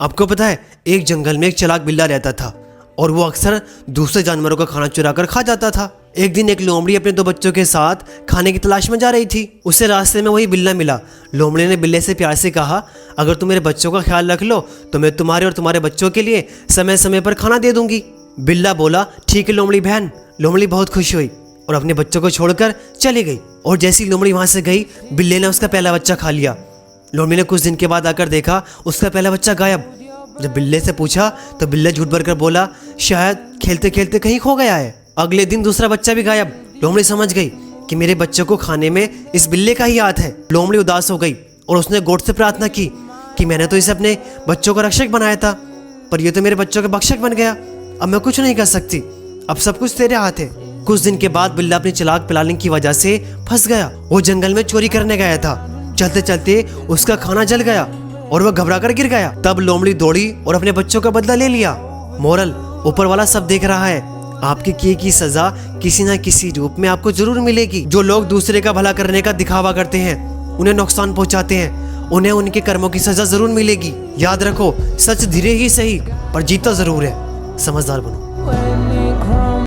आपको पता है, एक जंगल में एक चालाक बिल्ला रहता था और वो अक्सर दूसरे जानवरों का खाना चुरा कर खा जाता था। एक दिन एक लोमड़ी अपने 2 बच्चों के साथ खाने की तलाश में जा रही थी। उसे रास्ते में वही बिल्ला मिला। लोमड़ी ने बिल्ले से प्यार से कहा, अगर तुम मेरे बच्चों का ख्याल रख लो तो मैं तुम्हारे और तुम्हारे बच्चों के लिए समय समय पर खाना दे दूंगी। बिल्ला बोला, ठीक है लोमड़ी बहन। लोमड़ी बहुत खुश हुई और अपने बच्चों को छोड़कर चली गई। और जैसी लोमड़ी वहां से गई, बिल्ले ने उसका पहला बच्चा खा लिया। लोमड़ी ने कुछ दिन के बाद आकर देखा उसका पहला बच्चा गायब। जब बिल्ले से पूछा तो बिल्ला झूठ भरकर बोला, शायद खेलते खेलते कहीं खो गया है। अगले दिन दूसरा बच्चा भी गायब। लोमड़ी समझ गई कि मेरे बच्चों को खाने में इस बिल्ले का ही हाथ है। लोमड़ी उदास हो गई और उसने गोट से प्रार्थना की कि मैंने तो इसे अपने बच्चों का रक्षक बनाया था, पर ये तो मेरे बच्चों का भक्षक बन गया। अब मैं कुछ नहीं कर सकती, अब सब कुछ तेरे हाथ है। कुछ दिन के बाद बिल्ला अपनी चालाक प्लानिंग की वजह से फंस गया। वो जंगल में चोरी करने गया था। चलते चलते उसका खाना जल गया और वह घबरा कर गिर गया। तब लोमड़ी दौड़ी और अपने बच्चों का बदला ले लिया। मोरल, ऊपर वाला सब देख रहा है। आपके किए की सजा किसी न किसी रूप में आपको जरूर मिलेगी। जो लोग दूसरे का भला करने का दिखावा करते हैं, उन्हें नुकसान पहुंचाते हैं, उन्हें उनके कर्मों की सजा जरूर मिलेगी। याद रखो, सच धीरे ही सही पर जीता जरूर है। समझदार बनो।